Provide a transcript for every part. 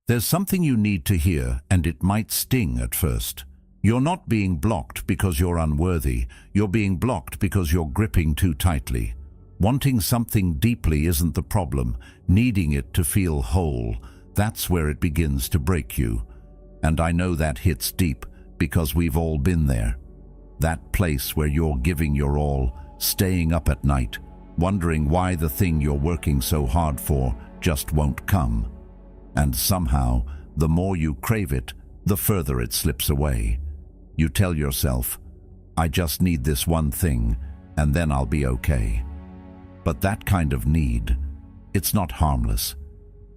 There's something you need to hear, and it might sting at first. You're not being blocked because you're unworthy. You're being blocked because you're gripping too tightly. Wanting something deeply isn't the problem. Needing it to feel whole, that's where it begins to break you. And I know that hits deep because we've all been there. That place where you're giving your all, staying up at night, wondering why the thing you're working so hard for just won't come. And somehow, the more you crave it, the further it slips away. You tell yourself, I just need this one thing, and then I'll be okay. But that kind of need, it's not harmless.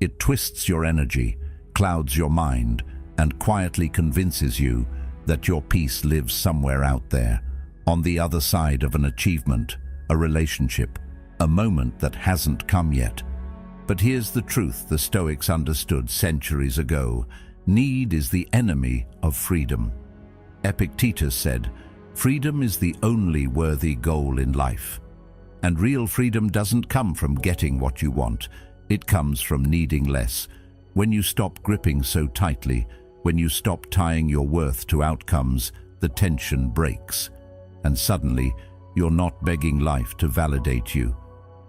It twists your energy, clouds your mind, and quietly convinces you that your peace lives somewhere out there, on the other side of an achievement, a relationship, a moment that hasn't come yet. But here's the truth the Stoics understood centuries ago. Need is the enemy of freedom. Epictetus said, freedom is the only worthy goal in life. And real freedom doesn't come from getting what you want. It comes from needing less. When you stop gripping so tightly, when you stop tying your worth to outcomes, the tension breaks. And suddenly, you're not begging life to validate you.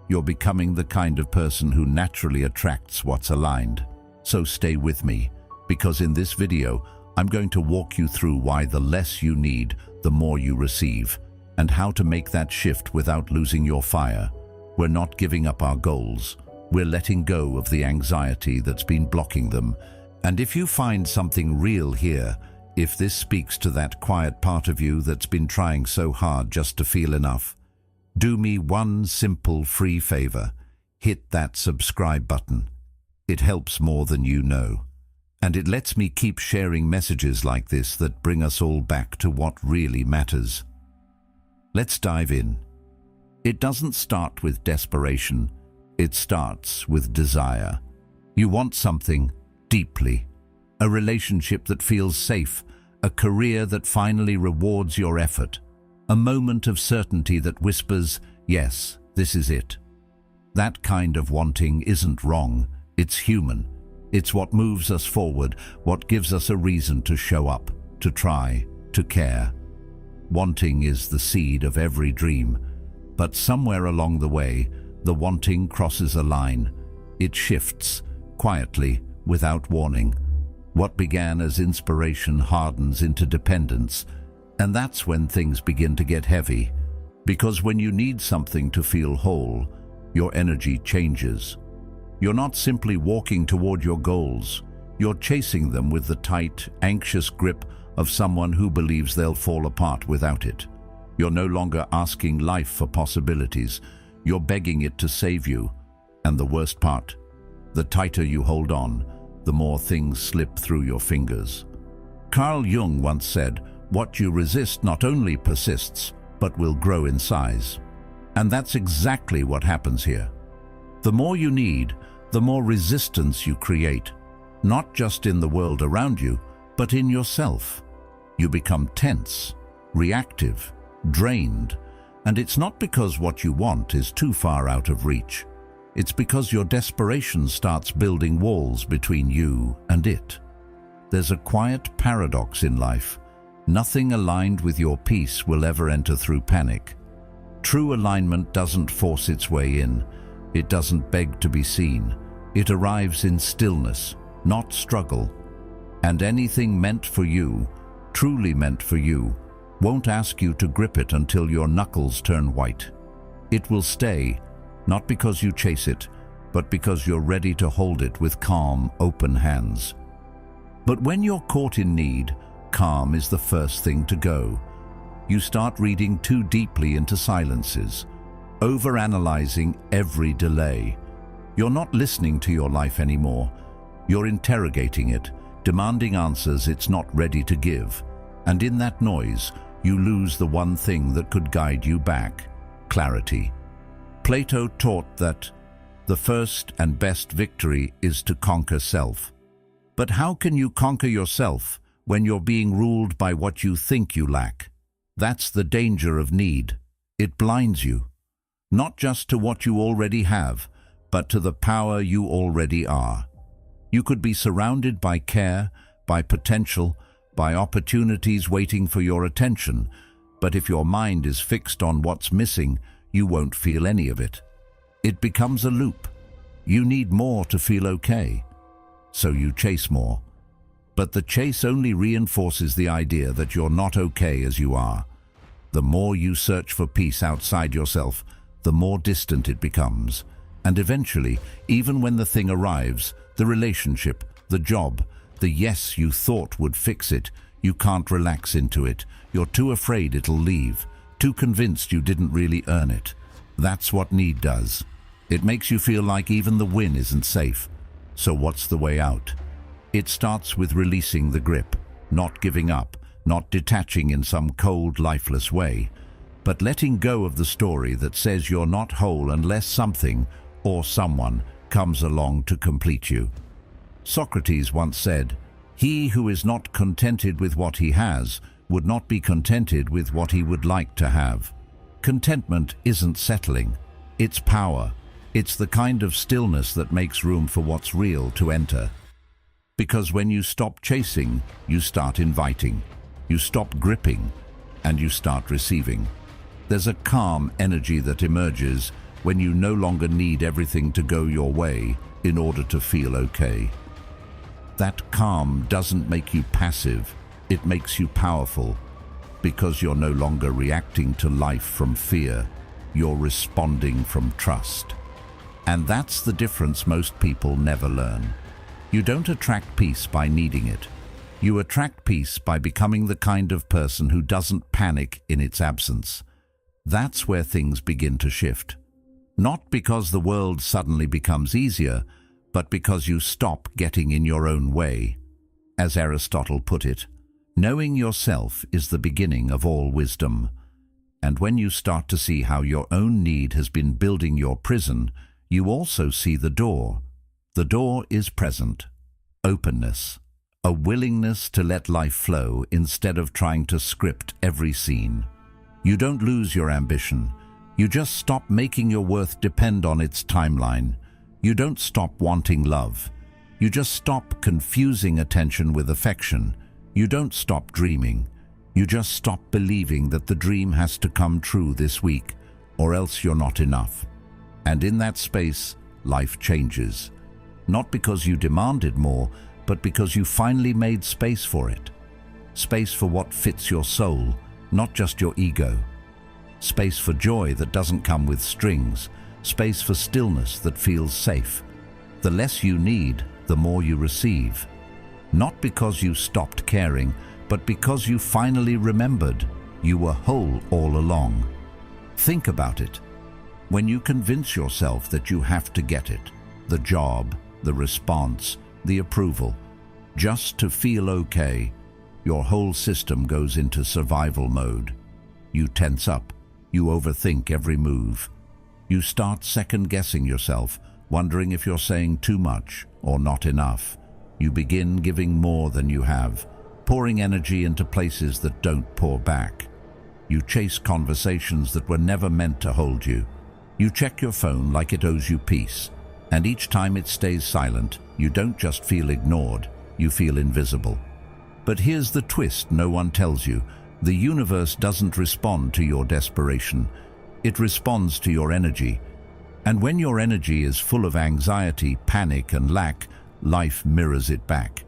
You're becoming the kind of person who naturally attracts what's aligned. So stay with me, because in this video, I'm going to walk you through why the less you need, the more you receive, and how to make that shift without losing your fire. We're not giving up our goals. We're letting go of the anxiety that's been blocking them. And if you find something real here, if this speaks to that quiet part of you that's been trying so hard just to feel enough, do me one simple free favor. Hit that subscribe button. It helps more than you know. And it lets me keep sharing messages like this that bring us all back to what really matters. Let's dive in. It doesn't start with desperation. It starts with desire. You want something deeply. A relationship that feels safe. A career that finally rewards your effort. A moment of certainty that whispers, yes, this is it. That kind of wanting isn't wrong. It's human. It's what moves us forward, what gives us a reason to show up, to try, to care. Wanting is the seed of every dream, but somewhere along the way, the wanting crosses a line. It shifts, quietly, without warning. What began as inspiration hardens into dependence, and that's when things begin to get heavy. Because when you need something to feel whole, your energy changes. You're not simply walking toward your goals. You're chasing them with the tight, anxious grip of someone who believes they'll fall apart without it. You're no longer asking life for possibilities. You're begging it to save you. And the worst part, the tighter you hold on, the more things slip through your fingers. Carl Jung once said, what you resist not only persists, but will grow in size. And that's exactly what happens here. The more you need, the more resistance you create, not just in the world around you, but in yourself. You become tense, reactive, drained, and it's not because what you want is too far out of reach. It's because your desperation starts building walls between you and it. There's a quiet paradox in life. Nothing aligned with your peace will ever enter through panic. True alignment doesn't force its way in. It doesn't beg to be seen. It arrives in stillness, not struggle. And anything meant for you, truly meant for you, won't ask you to grip it until your knuckles turn white. It will stay, not because you chase it, but because you're ready to hold it with calm, open hands. But when you're caught in need, calm is the first thing to go. You start reading too deeply into silences, overanalyzing every delay. You're not listening to your life anymore. You're interrogating it, demanding answers it's not ready to give. And in that noise, you lose the one thing that could guide you back: clarity. Plato taught that the first and best victory is to conquer self. But how can you conquer yourself when you're being ruled by what you think you lack? That's the danger of need. It blinds you, not just to what you already have, but to the power you already are. You could be surrounded by care, by potential, by opportunities waiting for your attention, but if your mind is fixed on what's missing, you won't feel any of it. It becomes a loop. You need more to feel okay, so you chase more. But the chase only reinforces the idea that you're not okay as you are. The more you search for peace outside yourself, the more distant it becomes. And eventually, even when the thing arrives, the relationship, the job, the yes you thought would fix it, you can't relax into it. You're too afraid it'll leave, too convinced you didn't really earn it. That's what need does. It makes you feel like even the win isn't safe. So what's the way out? It starts with releasing the grip, not giving up, not detaching in some cold, lifeless way, but letting go of the story that says you're not whole unless something or someone comes along to complete you. Socrates once said, "He who is not contented with what he has would not be contented with what he would like to have." Contentment isn't settling, it's power. It's the kind of stillness that makes room for what's real to enter. Because when you stop chasing, you start inviting. You stop gripping, and you start receiving. There's a calm energy that emerges when you no longer need everything to go your way in order to feel okay. That calm doesn't make you passive, it makes you powerful, because you're no longer reacting to life from fear, you're responding from trust. And that's the difference most people never learn. You don't attract peace by needing it. You attract peace by becoming the kind of person who doesn't panic in its absence. That's where things begin to shift. Not because the world suddenly becomes easier, but because you stop getting in your own way. As Aristotle put it, knowing yourself is the beginning of all wisdom. And when you start to see how your own need has been building your prison, you also see the door. The door is present. Openness. A willingness to let life flow instead of trying to script every scene. You don't lose your ambition. You just stop making your worth depend on its timeline. You don't stop wanting love. You just stop confusing attention with affection. You don't stop dreaming. You just stop believing that the dream has to come true this week, or else you're not enough. And in that space, life changes. Not because you demanded more, but because you finally made space for it. Space for what fits your soul, not just your ego. Space for joy that doesn't come with strings. Space for stillness that feels safe. The less you need, the more you receive. Not because you stopped caring, but because you finally remembered you were whole all along. Think about it. When you convince yourself that you have to get it, the job, the response, the approval, just to feel okay, your whole system goes into survival mode. You tense up. You overthink every move. You start second-guessing yourself, wondering if you're saying too much or not enough. You begin giving more than you have, pouring energy into places that don't pour back. You chase conversations that were never meant to hold you. You check your phone like it owes you peace, and each time it stays silent, you don't just feel ignored, you feel invisible. But here's the twist no one tells you. The universe doesn't respond to your desperation. It responds to your energy. And when your energy is full of anxiety, panic, and lack, life mirrors it back.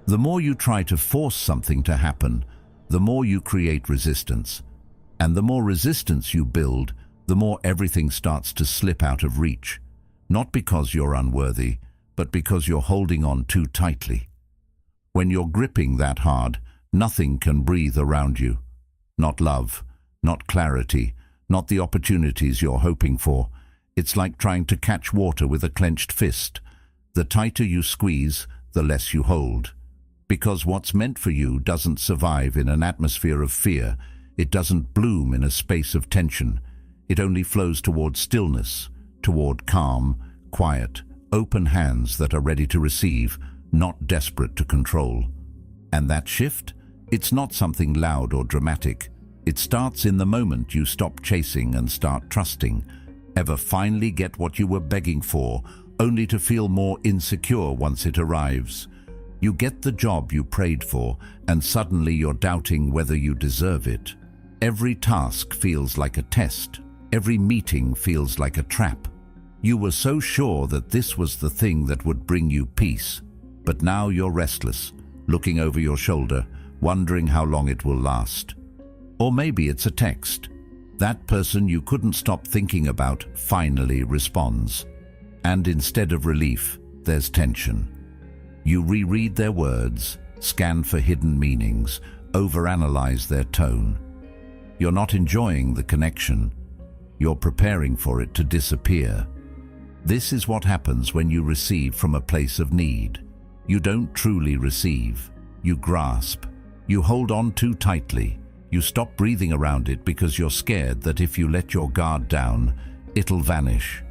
The more you try to force something to happen, the more you create resistance. And the more resistance you build, the more everything starts to slip out of reach. Not because you're unworthy, but because you're holding on too tightly. When you're gripping that hard, nothing can breathe around you. Not love, not clarity, not the opportunities you're hoping for. It's like trying to catch water with a clenched fist. The tighter you squeeze, the less you hold. Because what's meant for you doesn't survive in an atmosphere of fear. It doesn't bloom in a space of tension. It only flows toward stillness, toward calm, quiet, open hands that are ready to receive, not desperate to control. And that shift? It's not something loud or dramatic. It starts in the moment you stop chasing and start trusting. Ever finally get what you were begging for, only to feel more insecure once it arrives. You get the job you prayed for, and suddenly you're doubting whether you deserve it. Every task feels like a test. Every meeting feels like a trap. You were so sure that this was the thing that would bring you peace, but now you're restless, looking over your shoulder, wondering how long it will last. Or maybe it's a text. That person you couldn't stop thinking about finally responds. And instead of relief, there's tension. You reread their words, scan for hidden meanings, overanalyze their tone. You're not enjoying the connection. You're preparing for it to disappear. This is what happens when you receive from a place of need. You don't truly receive. You grasp. You hold on too tightly. You stop breathing around it because you're scared that if you let your guard down, it'll vanish.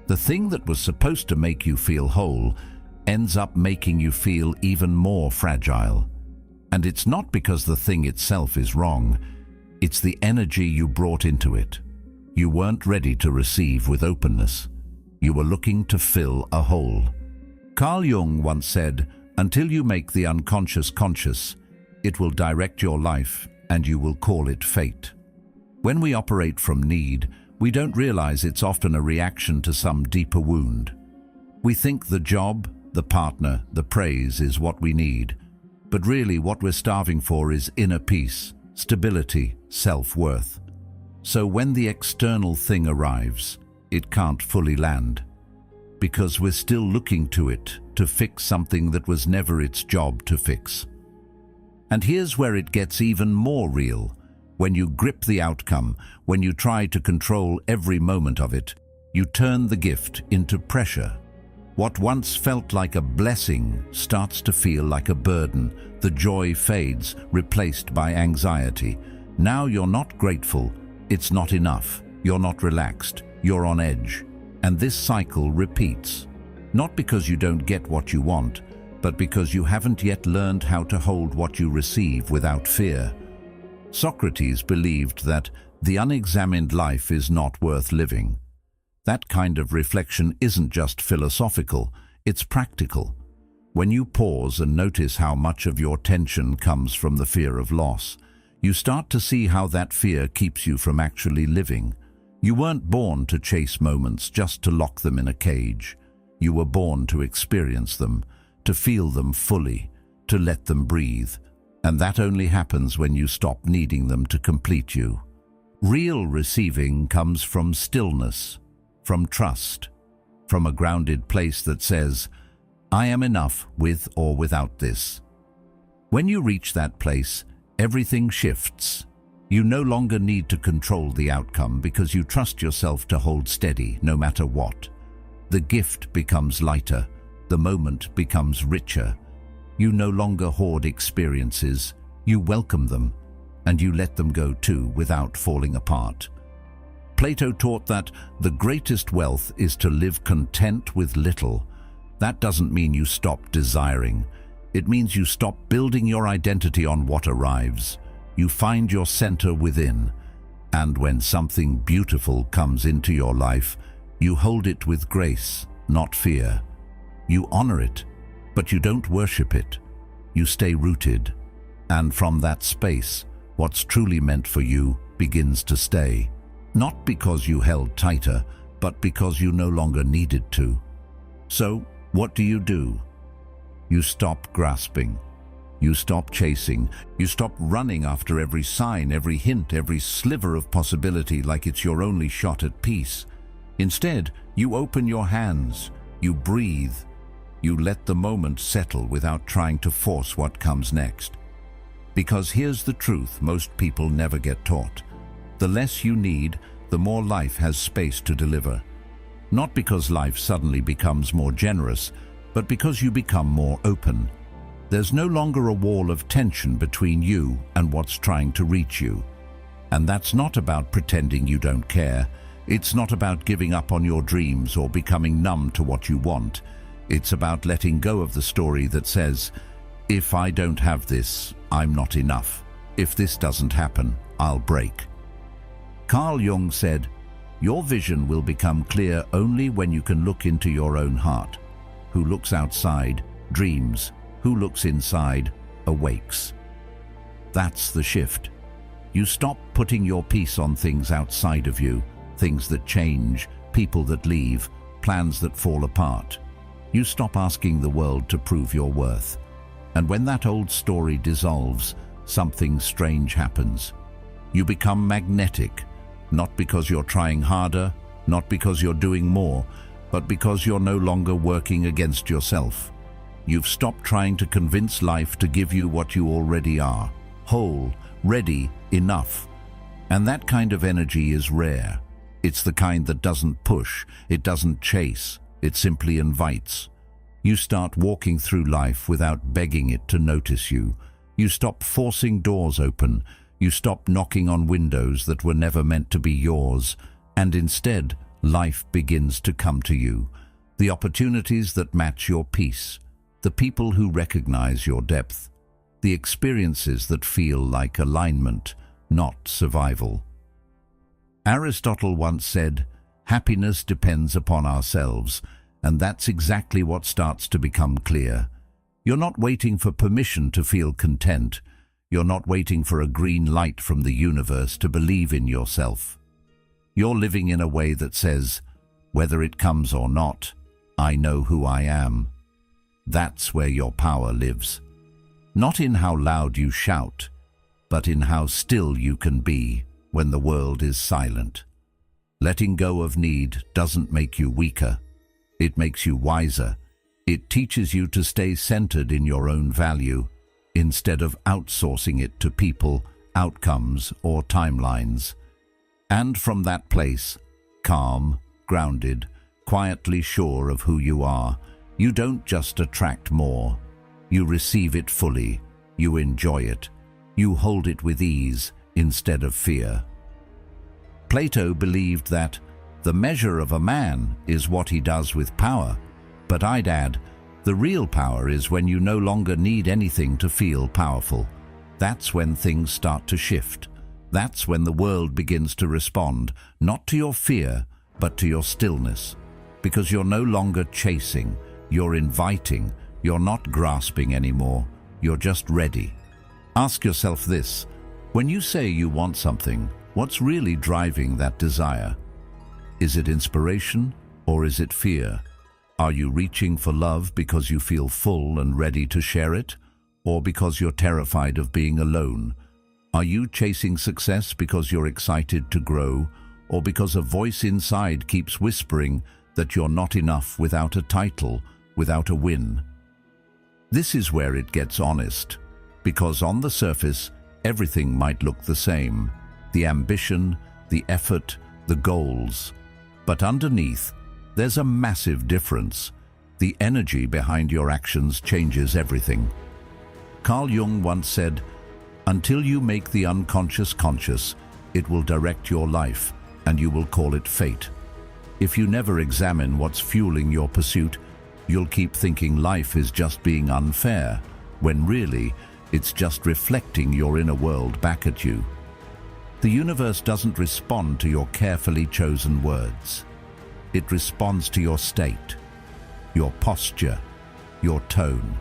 The thing that was supposed to make you feel whole ends up making you feel even more fragile. And it's not because the thing itself is wrong. It's the energy you brought into it. You weren't ready to receive with openness. You were looking to fill a hole. Carl Jung once said, "Until you make the unconscious conscious, it will direct your life and you will call it fate." When we operate from need, we don't realize it's often a reaction to some deeper wound. We think the job, the partner, the praise is what we need. But really what we're starving for is inner peace, stability, self-worth. So when the external thing arrives, it can't fully land. Because we're still looking to it to fix something that was never its job to fix. And here's where it gets even more real. When you grip the outcome, when you try to control every moment of it, you turn the gift into pressure. What once felt like a blessing starts to feel like a burden. The joy fades, replaced by anxiety. Now you're not grateful. It's not enough. You're not relaxed. You're on edge. And this cycle repeats. Not because you don't get what you want, but because you haven't yet learned how to hold what you receive without fear. Socrates believed that the unexamined life is not worth living. That kind of reflection isn't just philosophical, it's practical. When you pause and notice how much of your tension comes from the fear of loss, you start to see how that fear keeps you from actually living. You weren't born to chase moments just to lock them in a cage. You were born to experience them, to feel them fully, to let them breathe. And that only happens when you stop needing them to complete you. Real receiving comes from stillness, from trust, from a grounded place that says, "I am enough with or without this." When you reach that place, everything shifts. You no longer need to control the outcome because you trust yourself to hold steady no matter what. The gift becomes lighter, the moment becomes richer. You no longer hoard experiences, you welcome them, and you let them go too without falling apart. Plato taught that the greatest wealth is to live content with little. That doesn't mean you stop desiring. It means you stop building your identity on what arrives. You find your center within, and when something beautiful comes into your life, you hold it with grace, not fear. You honor it, but you don't worship it. You stay rooted, and from that space, what's truly meant for you begins to stay. Not because you held tighter, but because you no longer needed to. So, what do? You stop grasping. You stop chasing. You stop running after every sign, every hint, every sliver of possibility like it's your only shot at peace. Instead, you open your hands. You breathe. You let the moment settle without trying to force what comes next. Because here's the truth most people never get taught. The less you need, the more life has space to deliver. Not because life suddenly becomes more generous, but because you become more open. There's no longer a wall of tension between you and what's trying to reach you. And that's not about pretending you don't care. It's not about giving up on your dreams or becoming numb to what you want. It's about letting go of the story that says, "If I don't have this, I'm not enough. If this doesn't happen, I'll break." Carl Jung said, Your vision will become clear only when you can look into your own heart. Who looks outside dreams. Who looks inside awakes. That's the shift. You stop putting your peace on things outside of you, things that change, people that leave, plans that fall apart. You stop asking the world to prove your worth. And when that old story dissolves, something strange happens. You become magnetic, not because you're trying harder, not because you're doing more, but because you're no longer working against yourself. You've stopped trying to convince life to give you what you already are, whole, ready, enough. And that kind of energy is rare. It's the kind that doesn't push, it doesn't chase, it simply invites. You start walking through life without begging it to notice you. You stop forcing doors open. You stop knocking on windows that were never meant to be yours. And instead, life begins to come to you. The opportunities that match your peace. The people who recognize your depth. The experiences that feel like alignment, not survival. Aristotle once said, "Happiness depends upon ourselves," and that's exactly what starts to become clear. You're not waiting for permission to feel content. You're not waiting for a green light from the universe to believe in yourself. You're living in a way that says, whether it comes or not, I know who I am. That's where your power lives. Not in how loud you shout, but in how still you can be when the world is silent. Letting go of need doesn't make you weaker. It makes you wiser. It teaches you to stay centered in your own value, instead of outsourcing it to people, outcomes, or timelines. And from that place, calm, grounded, quietly sure of who you are, you don't just attract more. You receive it fully. You enjoy it. You hold it with ease instead of fear. Plato believed that the measure of a man is what he does with power, but I'd add, the real power is when you no longer need anything to feel powerful. That's when things start to shift. That's when the world begins to respond, not to your fear, but to your stillness. Because you're no longer chasing, you're inviting, you're not grasping anymore, you're just ready. Ask yourself this, when you say you want something, what's really driving that desire? Is it inspiration or is it fear? Are you reaching for love because you feel full and ready to share it, or because you're terrified of being alone? Are you chasing success because you're excited to grow, or because a voice inside keeps whispering that you're not enough without a title, without a win? This is where it gets honest, because on the surface, everything might look the same. The ambition, the effort, the goals. But underneath, there's a massive difference. The energy behind your actions changes everything. Carl Jung once said, "Until you make the unconscious conscious, it will direct your life, and you will call it fate." If you never examine what's fueling your pursuit, you'll keep thinking life is just being unfair, when really, it's just reflecting your inner world back at you. The universe doesn't respond to your carefully chosen words. It responds to your state, your posture, your tone.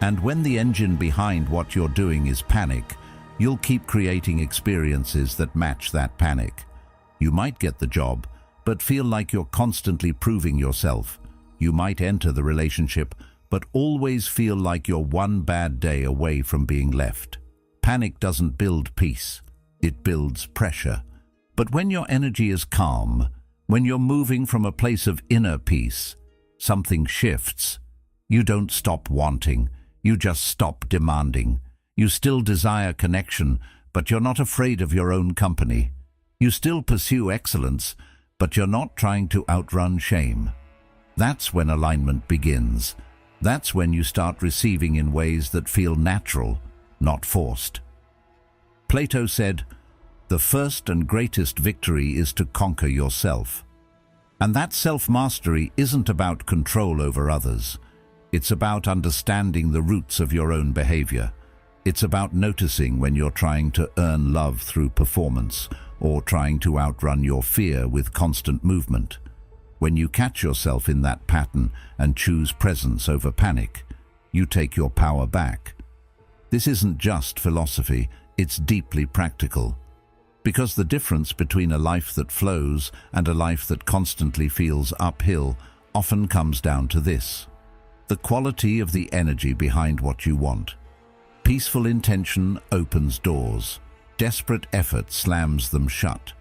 And when the engine behind what you're doing is panic, you'll keep creating experiences that match that panic. You might get the job, but feel like you're constantly proving yourself. You might enter the relationship, but always feel like you're one bad day away from being left. Panic doesn't build peace. It builds pressure. But when your energy is calm, when you're moving from a place of inner peace, something shifts. You don't stop wanting. You just stop demanding. You still desire connection, but you're not afraid of your own company. You still pursue excellence, but you're not trying to outrun shame. That's when alignment begins. That's when you start receiving in ways that feel natural, not forced. Plato said, "The first and greatest victory is to conquer yourself." And that self-mastery isn't about control over others. It's about understanding the roots of your own behavior. It's about noticing when you're trying to earn love through performance, or trying to outrun your fear with constant movement. When you catch yourself in that pattern and choose presence over panic, you take your power back. This isn't just philosophy, it's deeply practical. Because the difference between a life that flows and a life that constantly feels uphill often comes down to this: the quality of the energy behind what you want. Peaceful intention opens doors. Desperate effort slams them shut.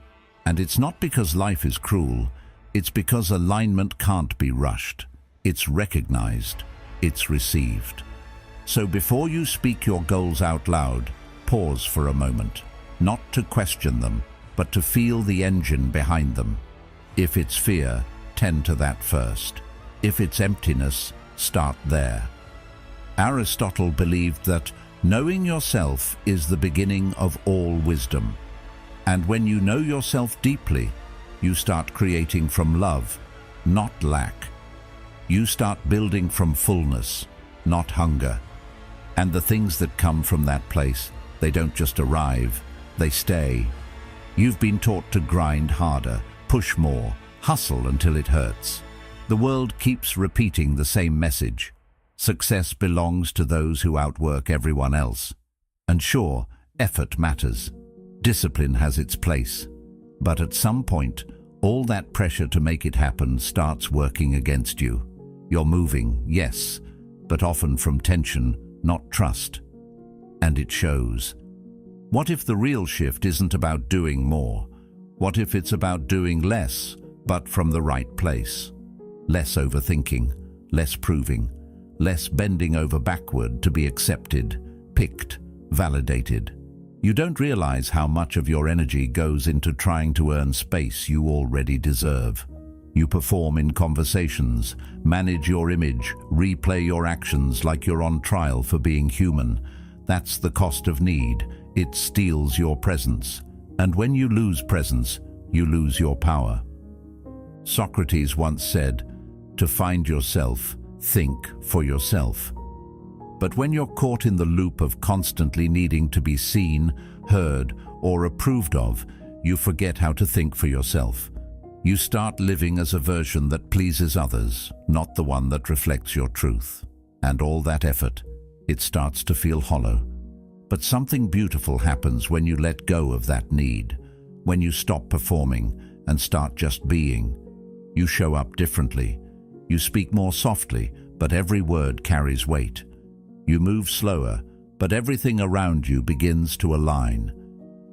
And it's not because life is cruel, it's because alignment can't be rushed. It's recognized, it's received. So before you speak your goals out loud, pause for a moment, not to question them, but to feel the engine behind them. If it's fear, tend to that first. If it's emptiness, start there. Aristotle believed that knowing yourself is the beginning of all wisdom. And when you know yourself deeply, you start creating from love, not lack. You start building from fullness, not hunger. And the things that come from that place, they don't just arrive, they stay. You've been taught to grind harder, push more, hustle until it hurts. The world keeps repeating the same message. Success belongs to those who outwork everyone else. And sure, effort matters. Discipline has its place. But at some point, all that pressure to make it happen starts working against you. You're moving, yes, but often from tension, not trust. And it shows. What if the real shift isn't about doing more? What if it's about doing less, but from the right place? Less overthinking, less proving, less bending over backward to be accepted, picked, validated. You don't realize how much of your energy goes into trying to earn space you already deserve. You perform in conversations, manage your image, replay your actions like you're on trial for being human. That's the cost of need. It steals your presence. And when you lose presence, you lose your power. Socrates once said, "To find yourself, think for yourself." But when you're caught in the loop of constantly needing to be seen, heard, or approved of, you forget how to think for yourself. You start living as a version that pleases others, not the one that reflects your truth. And all that effort, it starts to feel hollow. But something beautiful happens when you let go of that need, when you stop performing and start just being. You show up differently. You speak more softly, but every word carries weight. You move slower, but everything around you begins to align.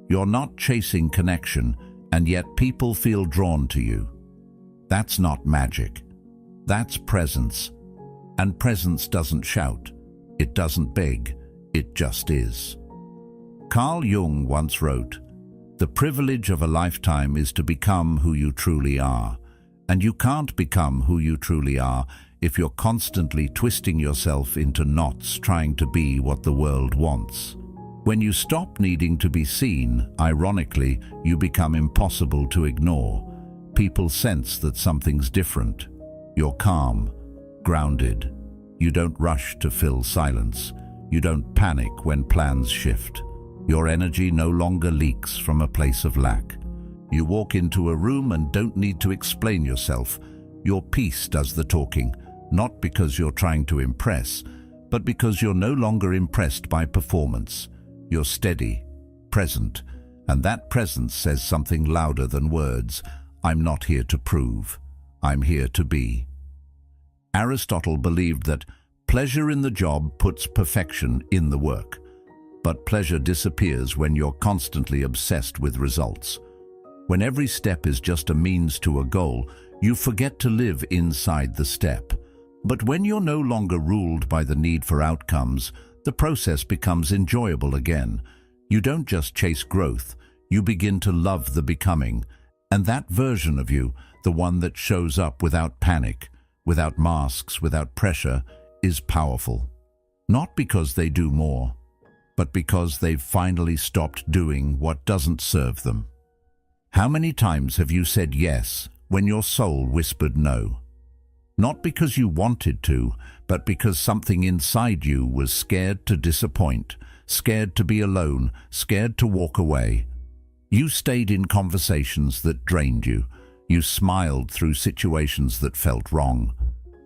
You're not chasing connection, and yet people feel drawn to you. That's not magic. That's presence. And presence doesn't shout. It doesn't beg. It just is. Carl Jung once wrote, "The privilege of a lifetime is to become who you truly are. And you can't become who you truly are if you're constantly twisting yourself into knots trying to be what the world wants. When you stop needing to be seen, ironically, you become impossible to ignore. People sense that something's different. You're calm, grounded. You don't rush to fill silence. You don't panic when plans shift. Your energy no longer leaks from a place of lack. You walk into a room and don't need to explain yourself. Your peace does the talking, not because you're trying to impress, but because you're no longer impressed by performance. You're steady, present, and that presence says something louder than words. I'm not here to prove. I'm here to be. Aristotle believed that pleasure in the job puts perfection in the work, but pleasure disappears when you're constantly obsessed with results. When every step is just a means to a goal, you forget to live inside the step. But when you're no longer ruled by the need for outcomes, the process becomes enjoyable again. You don't just chase growth, you begin to love the becoming. And that version of you, the one that shows up without panic, without masks, without pressure, is powerful. Not because they do more, but because they've finally stopped doing what doesn't serve them. How many times have you said yes when your soul whispered no? Not because you wanted to, but because something inside you was scared to disappoint, scared to be alone, scared to walk away. You stayed in conversations that drained you. You smiled through situations that felt wrong.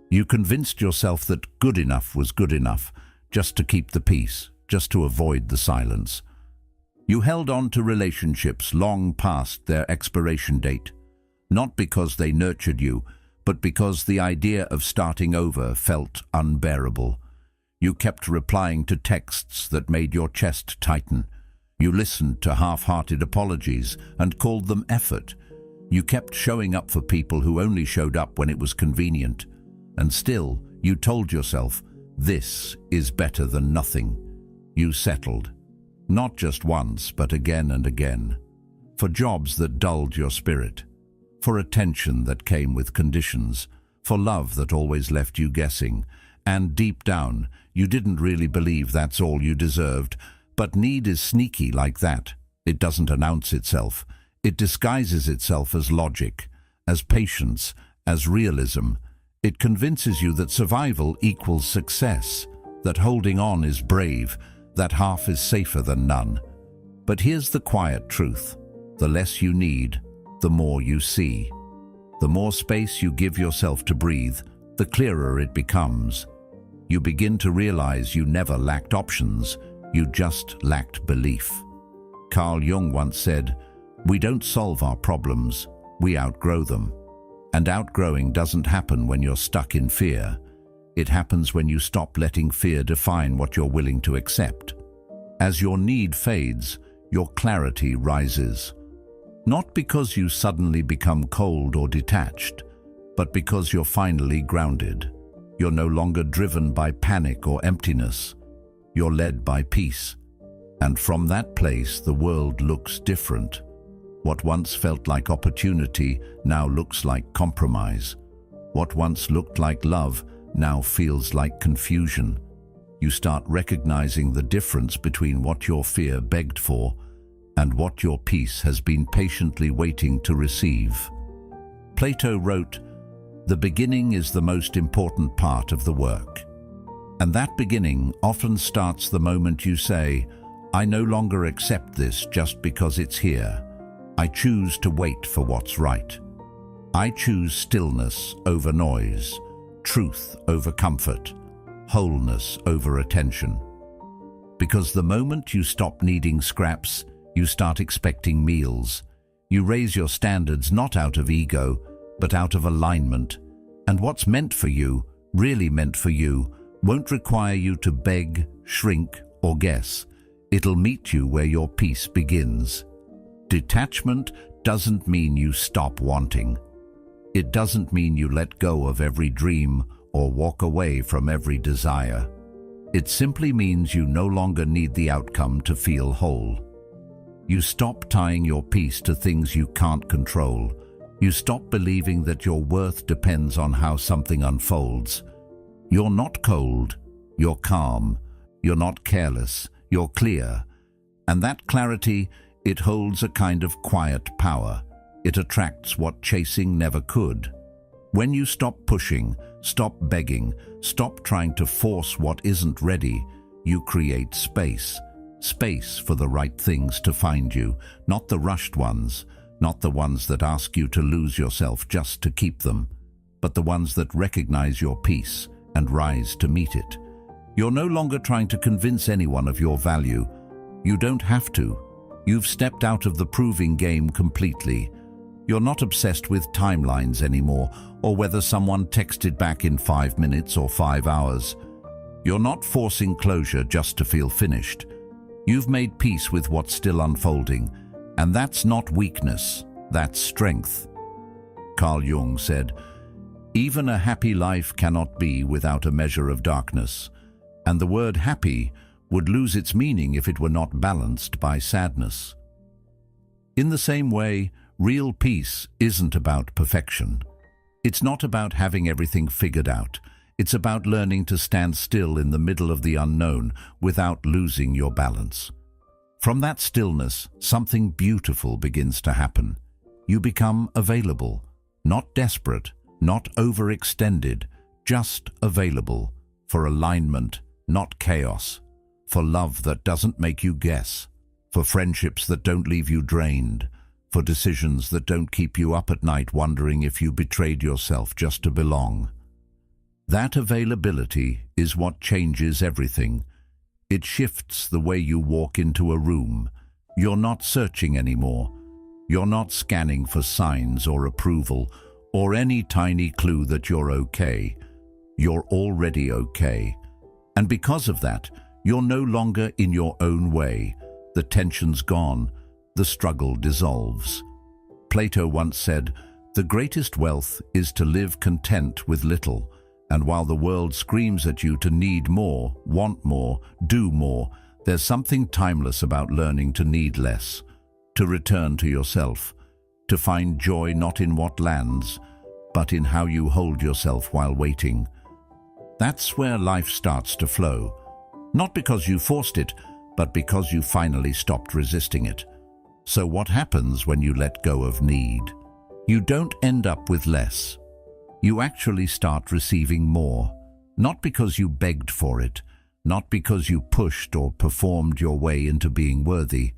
You convinced yourself that good enough was good enough, just to keep the peace, just to avoid the silence. You held on to relationships long past their expiration date, not because they nurtured you, but because the idea of starting over felt unbearable. You kept replying to texts that made your chest tighten. You listened to half-hearted apologies and called them effort. You kept showing up for people who only showed up when it was convenient. And still, you told yourself, this is better than nothing. You settled. Not just once, but again and again. For jobs that dulled your spirit. For attention that came with conditions. For love that always left you guessing. And deep down, you didn't really believe that's all you deserved. But need is sneaky like that. It doesn't announce itself. It disguises itself as logic, as patience, as realism. It convinces you that survival equals success, that holding on is brave, that half is safer than none. But here's the quiet truth. The less you need, the more you see. The more space you give yourself to breathe, the clearer it becomes. You begin to realize you never lacked options, you just lacked belief. Carl Jung once said, "We don't solve our problems, we outgrow them." And outgrowing doesn't happen when you're stuck in fear. It happens when you stop letting fear define what you're willing to accept. As your need fades, your clarity rises. Not because you suddenly become cold or detached, but because you're finally grounded. You're no longer driven by panic or emptiness. You're led by peace. And from that place, the world looks different. What once felt like opportunity now looks like compromise. What once looked like love now feels like confusion. You start recognizing the difference between what your fear begged for and what your peace has been patiently waiting to receive. Plato wrote, "The beginning is the most important part of the work." And that beginning often starts the moment you say, "I no longer accept this just because it's here. I choose to wait for what's right. I choose stillness over noise, truth over comfort, wholeness over attention." Because the moment you stop needing scraps, you start expecting meals. You raise your standards not out of ego, but out of alignment. And what's meant for you, really meant for you, won't require you to beg, shrink, or guess. It'll meet you where your peace begins. Detachment doesn't mean you stop wanting. It doesn't mean you let go of every dream or walk away from every desire. It simply means you no longer need the outcome to feel whole. You stop tying your peace to things you can't control. You stop believing that your worth depends on how something unfolds. You're not cold, you're calm. You're not careless, you're clear. And that clarity, it holds a kind of quiet power. It attracts what chasing never could. When you stop pushing, stop begging, stop trying to force what isn't ready, you create space. Space for the right things to find you, not the rushed ones, not the ones that ask you to lose yourself just to keep them, but the ones that recognize your peace and rise to meet it. You're no longer trying to convince anyone of your value. You don't have to. You've stepped out of the proving game completely. You're not obsessed with timelines anymore, or whether someone texted back in 5 minutes or 5 hours. You're not forcing closure just to feel finished. You've made peace with what's still unfolding, and that's not weakness, that's strength. Carl Jung said, "Even a happy life cannot be without a measure of darkness, and the word happy would lose its meaning if it were not balanced by sadness." In the same way, real peace isn't about perfection. It's not about having everything figured out. It's about learning to stand still in the middle of the unknown without losing your balance. From that stillness, something beautiful begins to happen. You become available, not desperate, not overextended, just available, for alignment, not chaos, for love that doesn't make you guess, for friendships that don't leave you drained, for decisions that don't keep you up at night wondering if you betrayed yourself just to belong. That availability is what changes everything. It shifts the way you walk into a room. You're not searching anymore. You're not scanning for signs or approval or any tiny clue that you're okay. You're already okay. And because of that, you're no longer in your own way. The tension's gone. The struggle dissolves. Plato once said, "The greatest wealth is to live content with little." And while the world screams at you to need more, want more, do more, there's something timeless about learning to need less, to return to yourself, to find joy not in what lands, but in how you hold yourself while waiting. That's where life starts to flow, not because you forced it, but because you finally stopped resisting it. So what happens when you let go of need? You don't end up with less. You actually start receiving more, not because you begged for it, not because you pushed or performed your way into being worthy,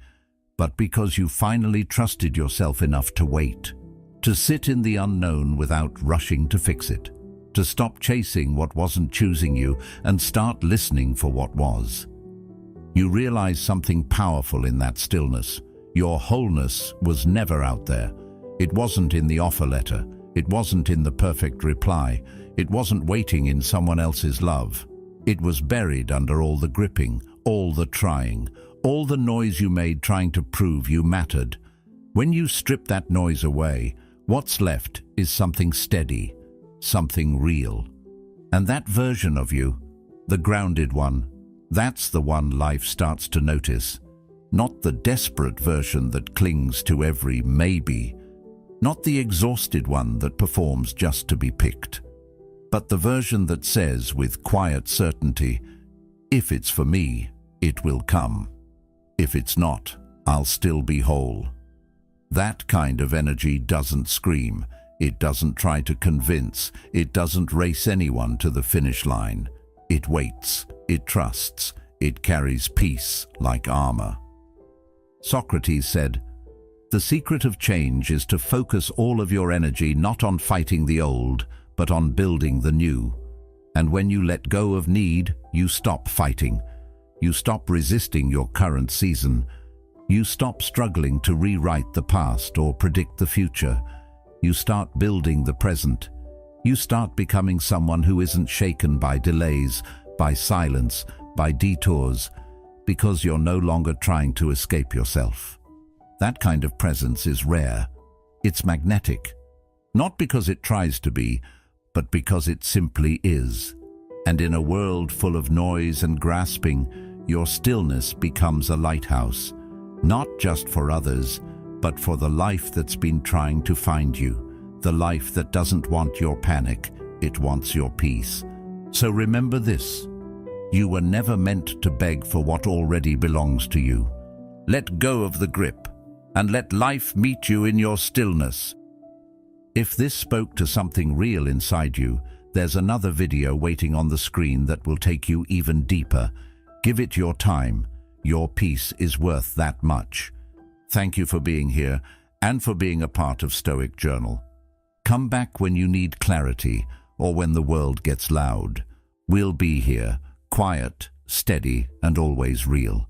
but because you finally trusted yourself enough to wait, to sit in the unknown without rushing to fix it, to stop chasing what wasn't choosing you and start listening for what was. You realize something powerful in that stillness. Your wholeness was never out there. It wasn't in the offer letter. It wasn't in the perfect reply. It wasn't waiting in someone else's love. It was buried under all the gripping, all the trying, all the noise you made trying to prove you mattered. When you strip that noise away, what's left is something steady, something real. And that version of you, the grounded one, that's the one life starts to notice. Not the desperate version that clings to every maybe, not the exhausted one that performs just to be picked, but the version that says with quiet certainty, if it's for me, it will come. If it's not, I'll still be whole. That kind of energy doesn't scream, it doesn't try to convince, it doesn't race anyone to the finish line. It waits, it trusts, it carries peace like armor. Socrates said, "The secret of change is to focus all of your energy not on fighting the old, but on building the new. And when you let go of need, you stop fighting. You stop resisting your current season. You stop struggling to rewrite the past or predict the future. You start building the present. You start becoming someone who isn't shaken by delays, by silence, by detours, because you're no longer trying to escape yourself." That kind of presence is rare. It's magnetic. Not because it tries to be, but because it simply is. And in a world full of noise and grasping, your stillness becomes a lighthouse, not just for others, but for the life that's been trying to find you, the life that doesn't want your panic, it wants your peace. So remember this: you were never meant to beg for what already belongs to you. Let go of the grip, and let life meet you in your stillness. If this spoke to something real inside you, there's another video waiting on the screen that will take you even deeper. Give it your time. Your peace is worth that much. Thank you for being here and for being a part of Stoic Journal. Come back when you need clarity or when the world gets loud. We'll be here, quiet, steady, and always real.